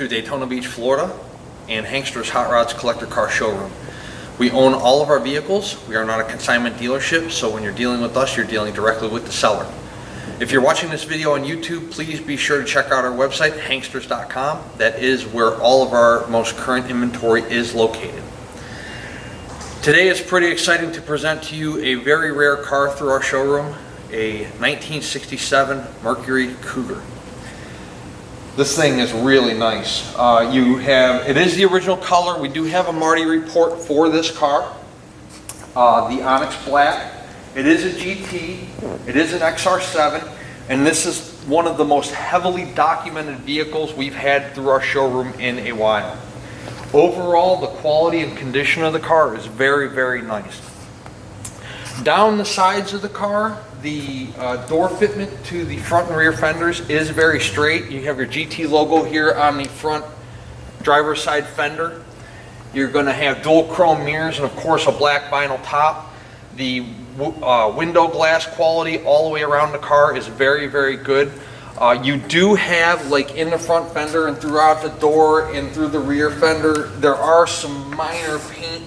to Daytona Beach, Florida, and Hankster's Hot Rods Collector Car Showroom. We own all of our vehicles. We are not a consignment dealership, so when you're dealing with us, you're dealing directly with the seller. If you're watching this video on YouTube, please be sure to check out our website, hanksters.com. That is where all of our most current inventory is located. Today it's pretty exciting to present to you a very rare car through our showroom, a 1967 Mercury Cougar. This thing is really nice. It is the original color. We do have a Marty report for this car. The Onyx Black. It is a GT. It is an XR7. And this is one of the most heavily documented vehicles we've had through our showroom in a while. Overall, the quality and condition of the car is very, very nice. Down the sides of the car, the door fitment to the front and rear fenders is very straight. You have your GT logo here on the front driver's side fender. You're going to have dual chrome mirrors and of course a black vinyl top. The window glass quality all the way around the car is very, very good. You do have, like in the front fender and throughout the door and through the rear fender, there are some minor paint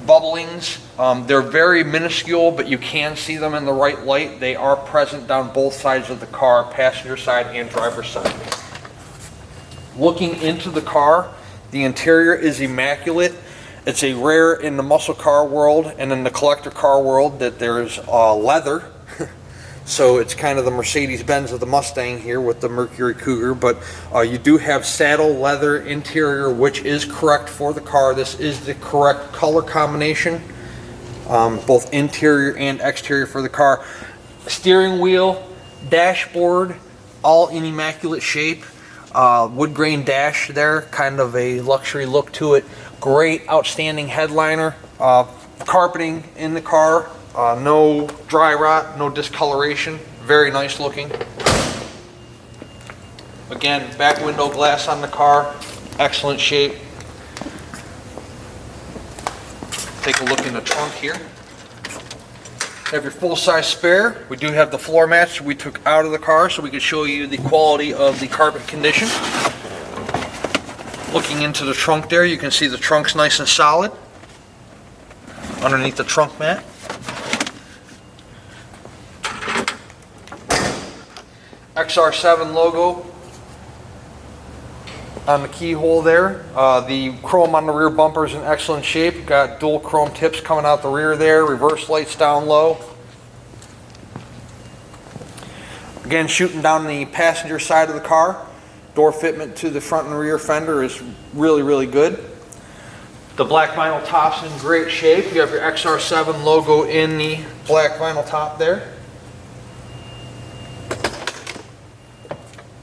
bubblings. They're very minuscule, but you can see them in the right light. They are present down both sides of the car, passenger side and driver's side. Looking into the car, the interior is immaculate. It's a rare in the muscle car world and in the collector car world that there's leather. So it's kind of the Mercedes-Benz of the Mustang here with the Mercury Cougar, but you do have saddle leather interior, which is correct for the car. This is the correct color combination, both interior and exterior for the car. Steering wheel, dashboard, all in immaculate shape. Wood grain dash there, kind of a luxury look to it. Great, outstanding headliner. Carpeting in the car. No dry rot, no discoloration, very nice looking. Again, back window glass on the car, excellent shape. Take a look in the trunk here. Have your full-size spare. We do have the floor mats we took out of the car so we could show you the quality of the carpet condition. Looking into the trunk there, you can see the trunk's nice and solid underneath the trunk mat. XR7 logo on the keyhole there. The chrome on the rear bumper is in excellent shape. Got dual chrome tips coming out the rear there. Reverse lights down low. Again, shooting down the passenger side of the car. Door fitment to the front and rear fender is really, really good. The black vinyl top's in great shape. You have your XR7 logo in the black vinyl top there.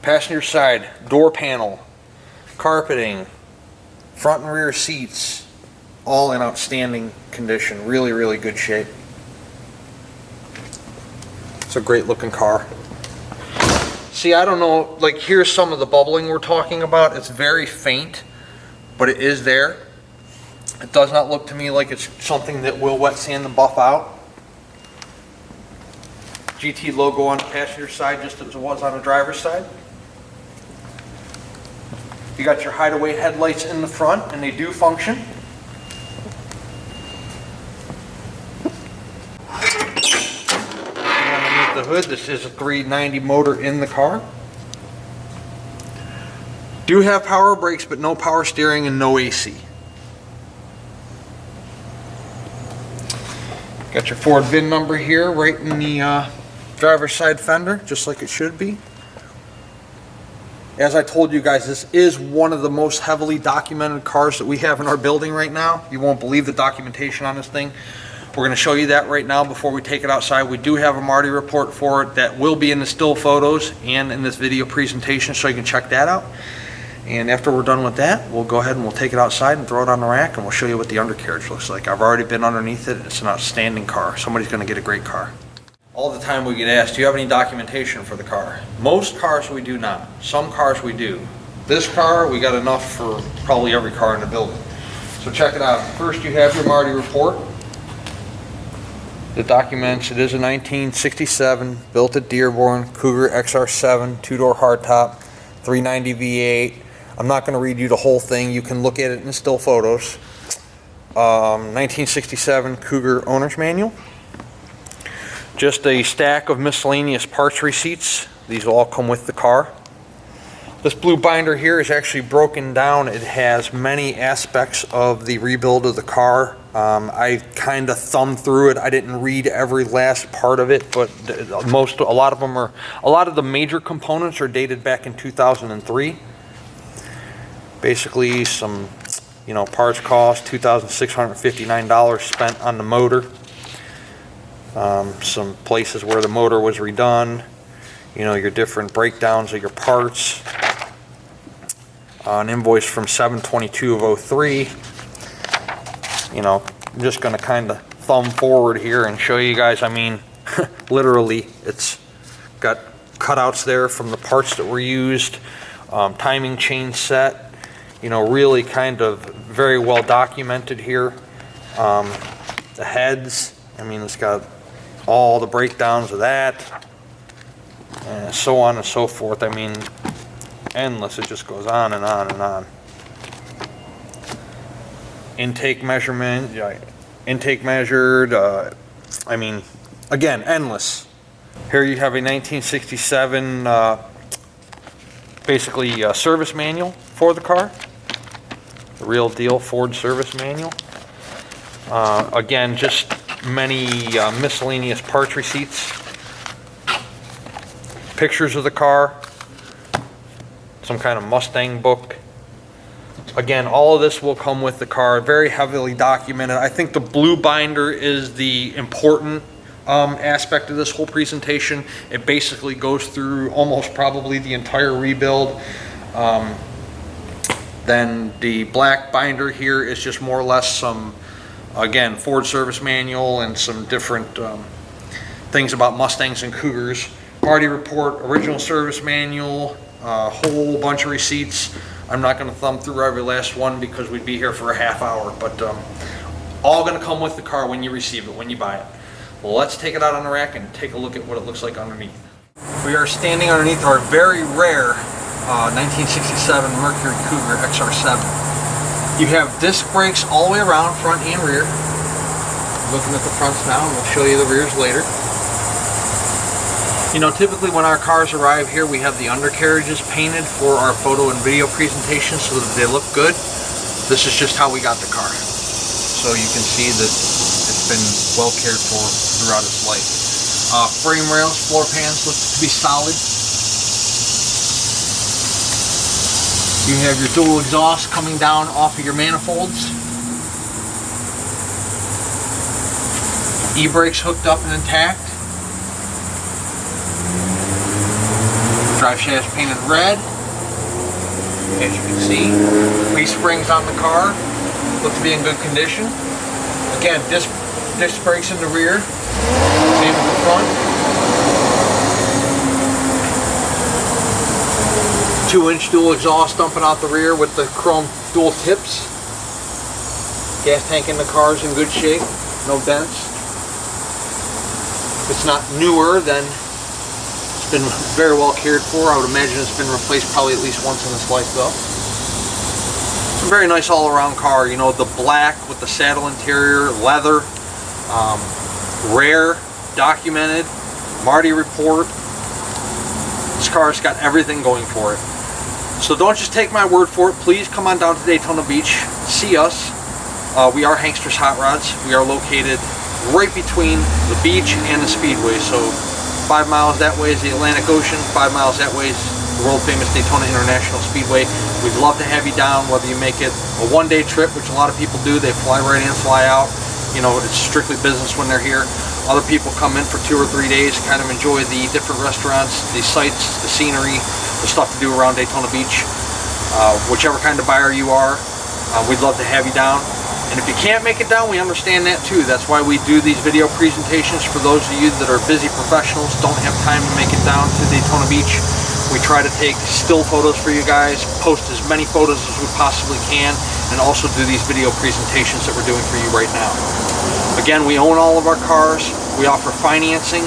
Passenger side, door panel, carpeting, front and rear seats, all in outstanding condition. Really, really good shape. It's a great looking car. See, I don't know, like here's some of the bubbling we're talking about. It's very faint, but it is there. It does not look to me like it's something that will wet sand and buff out. GT logo on the passenger side just as it was on the driver's side. You got your hideaway headlights in the front, and they do function. Underneath the hood, this is a 390 motor in the car. Do have power brakes, but no power steering and no AC. Got your Ford VIN number here, right in the driver's side fender, just like it should be. As I told you guys, this is one of the most heavily documented cars that we have in our building right now. You won't believe the documentation on this thing. We're going to show you that right now before we take it outside. We do have a Marty report for it that will be in the still photos and in this video presentation, so you can check that out. And after we're done with that, we'll go ahead and we'll take it outside and throw it on the rack, and we'll show you what the undercarriage looks like. I've already been underneath it. It's an outstanding car. Somebody's going to get a great car. All the time we get asked, do you have any documentation for the car? Most cars we do not. Some cars we do. This car, we got enough for probably every car in the building. So check it out. First you have your Marty report. It documents it is a 1967, built at Dearborn, Cougar XR7, two-door hardtop, 390 V8. I'm not going to read you the whole thing. You can look at it in the still photos. 1967 Cougar owner's manual. Just a stack of miscellaneous parts receipts. These will all come with the car. This blue binder here is actually broken down. It has many aspects of the rebuild of the car. I kind of thumbed through it. I didn't read every last part of it, but a lot of the major components are dated back in 2003. Basically, some, parts cost $2,659 spent on the motor. Some places where the motor was redone. Your different breakdowns of your parts. An invoice from 7/22 of 03. I'm just going to kind of thumb forward here and show you guys. I mean, literally, it's got cutouts there from the parts that were used. Timing chain set. Really kind of very well documented here. The heads. I mean, it's got all the breakdowns of that. And so on and so forth. I mean, endless. It just goes on and on and on. Intake measurement, intake measured. I mean, again, endless. Here you have a 1967 basically service manual for the car. The real deal Ford service manual. Again, just many miscellaneous parts receipts. Pictures of the car. Some kind of Mustang book. Again, all of this will come with the car. Very heavily documented. I think the blue binder is the important aspect of this whole presentation. It basically goes through almost probably the entire rebuild. Then the black binder here is just more or less some, again, Ford service manual and some different things about Mustangs and Cougars. Party report, original service manual, a whole bunch of receipts. I'm not going to thumb through every last one because we'd be here for a half hour, but all going to come with the car when you receive it, when you buy it. Well, let's take it out on the rack and take a look at what it looks like underneath. We are standing underneath our very rare 1967 Mercury Cougar XR7. You have disc brakes all the way around, front and rear. Looking at the fronts now, and we'll show you the rears later. Typically when our cars arrive here, we have the undercarriages painted for our photo and video presentations so that they look good. This is just how we got the car. So you can see that it's been well cared for throughout its life. Frame rails, floor pans look to be solid. You have your dual exhaust coming down off of your manifolds. E-brakes hooked up and intact. Drive shaft painted red. As you can see, leaf springs on the car look to be in good condition. Again, disc brakes in the rear, same at the front. 2-inch dual exhaust dumping out the rear with the chrome dual tips. Gas tank in the car is in good shape, no dents. If it's not newer, then been very well cared for. I would imagine it's been replaced probably at least once in its life though. It's a very nice all-around car. The black with the saddle interior, leather, rare, documented, Marty report. This car's got everything going for it. So don't just take my word for it. Please come on down to Daytona Beach, see us. We are Hankster's Hot Rods. We are located right between the beach and the speedway. So 5 miles that way is the Atlantic Ocean, 5 miles that way is the world famous Daytona International Speedway. We'd love to have you down, whether you make it a one-day trip, which a lot of people do. They fly right in, fly out. It's strictly business when they're here. Other people come in for 2 or 3 days, kind of enjoy the different restaurants, the sights, the scenery, the stuff to do around Daytona Beach. Whichever kind of buyer you are, we'd love to have you down. And if you can't make it down, we understand that too. That's why we do these video presentations for those of you that are busy professionals, don't have time to make it down to Daytona Beach. We try to take still photos for you guys, post as many photos as we possibly can, and also do these video presentations that we're doing for you right now. Again, we own all of our cars. We offer financing.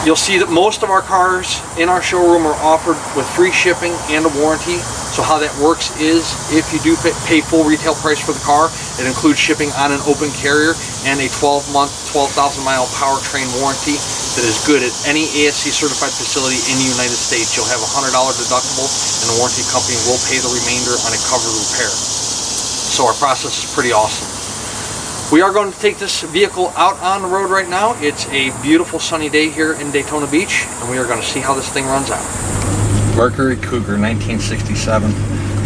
You'll see that most of our cars in our showroom are offered with free shipping and a warranty. So how that works is if you do pay full retail price for the car, it includes shipping on an open carrier and a 12-month, 12,000 mile powertrain warranty that is good at any ASC certified facility in the United States. You'll have a $100 deductible and the warranty company will pay the remainder on a covered repair. So our process is pretty awesome. We are going to take this vehicle out on the road right now. It's a beautiful sunny day here in Daytona Beach, and we are going to see how this thing runs out. Mercury Cougar 1967.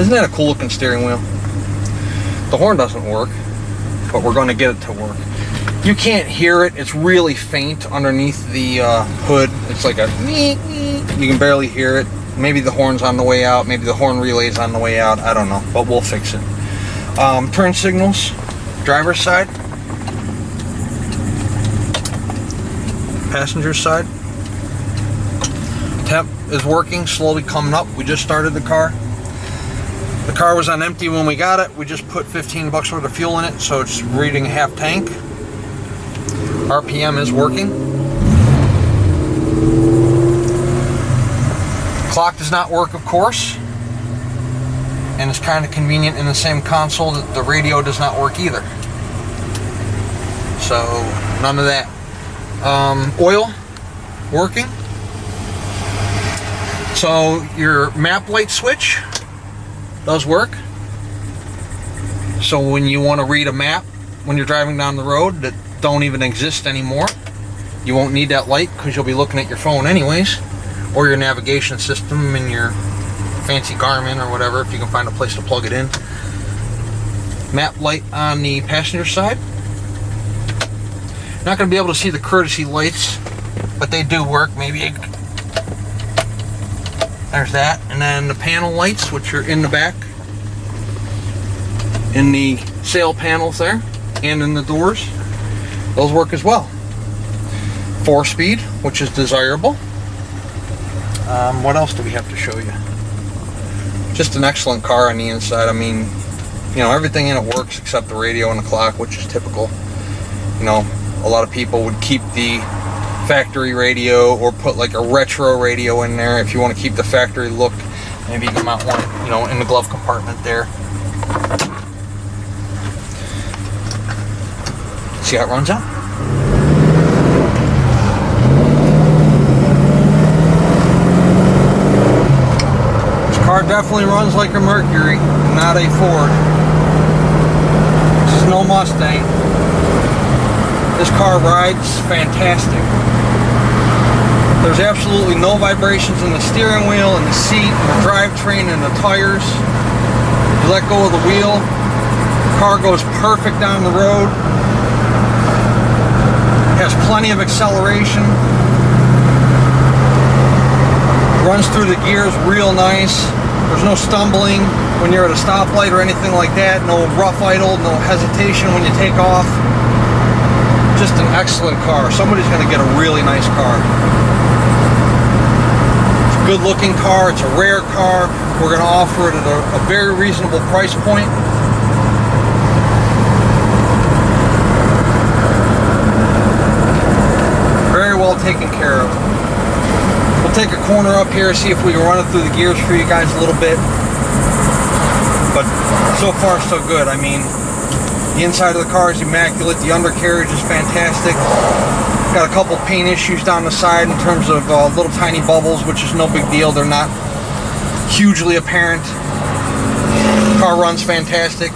Isn't that a cool looking steering wheel? The horn doesn't work, but we're going to get it to work. You can't hear it. It's really faint underneath the hood. It's like a you can barely hear it. Maybe the horn's on the way out. Maybe the horn relay's on the way out. I don't know, but we'll fix it. Turn signals. Driver's side, passenger side. Temp is working, slowly coming up. We just started the car. The car was on empty when we got it. We just put 15 bucks worth of fuel in it, so it's reading a half tank. RPM is working. Clock does not work, of course. And it's kind of convenient in the same console that the radio does not work either. So none of that. Oil working. So your map light switch does work. So when you want to read a map when you're driving down the road that don't even exist anymore, you won't need that light because you'll be looking at your phone anyways, or your navigation system in your fancy Garmin or whatever, if you can find a place to plug it in. Map light on the passenger side. Not going to be able to see the courtesy lights, but they do work. Maybe there's that. And then the panel lights, which are in the back, in the sail panels there, and in the doors, those work as well. 4-speed, which is desirable. What else do we have to show you? Just an excellent car on the inside. I mean, you know, everything in it works except the radio and the clock, which is typical. You know, a lot of people would keep the factory radio or put like a retro radio in there. If you want to keep the factory look, maybe you can mount one, you know, in the glove compartment there. See how it runs out? Car definitely runs like a Mercury, not a Ford. This is no Mustang. This car rides fantastic. There's absolutely no vibrations in the steering wheel, and the seat, and the drivetrain, and the tires. You let go of the wheel, the car goes perfect down the road. Has plenty of acceleration. Runs through the gears real nice. There's no stumbling when you're at a stoplight or anything like that. No rough idle, no hesitation when you take off. Just an excellent car. Somebody's going to get a really nice car. It's a good looking car. It's a rare car. We're going to offer it at a very reasonable price point. Very well taken care of. We'll take a corner up here, see if we can run it through the gears for you guys a little bit. But so far so good. I mean, the inside of the car is immaculate. The undercarriage is fantastic. Got a couple paint issues down the side in terms of little tiny bubbles, which is no big deal. They're not hugely apparent. The car runs fantastic.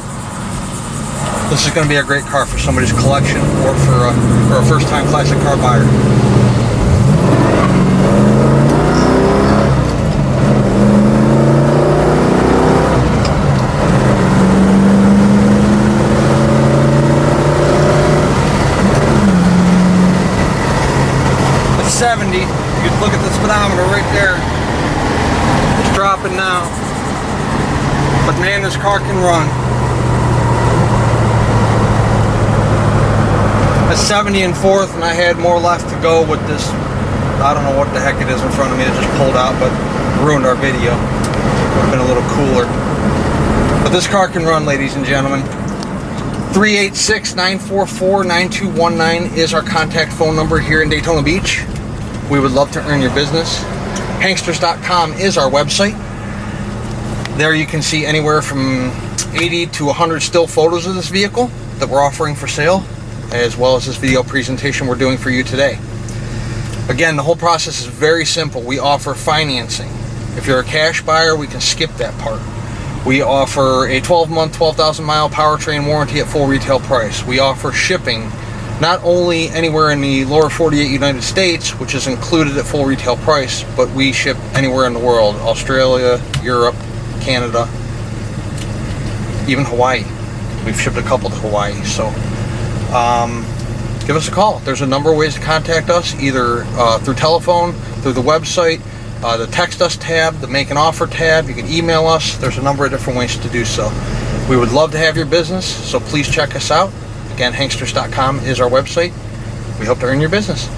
This is going to be a great car for somebody's collection or for a first-time classic car buyer. It's 70. You can look at the speedometer right there. It's dropping now. But man, this car can run. At 70 and 4th, and I had more left to go with this. I don't know what the heck it is in front of me that just pulled out, but ruined our video. Would have been a little cooler. But this car can run, ladies and gentlemen. 386-944-9219 is our contact phone number here in Daytona Beach. We would love to earn your business. Hanksters.com is our website. There you can see anywhere from 80 to 100 still photos of this vehicle that we're offering for sale, as well as this video presentation we're doing for you today. Again, the whole process is very simple. We offer financing. If you're a cash buyer, we can skip that part. We offer a 12-month, 12,000 mile powertrain warranty at full retail price. We offer shipping not only anywhere in the lower 48 United States, which is included at full retail price, but we ship anywhere in the world: Australia, Europe, Canada, even Hawaii. We've shipped a couple to Hawaii. So give us a call. There's a number of ways to contact us, either through telephone, through the website, the text us tab, the make an offer tab. You can email us. There's a number of different ways to do so. We would love to have your business, so please check us out. Again, Hanksters.com is our website. We hope to earn your business.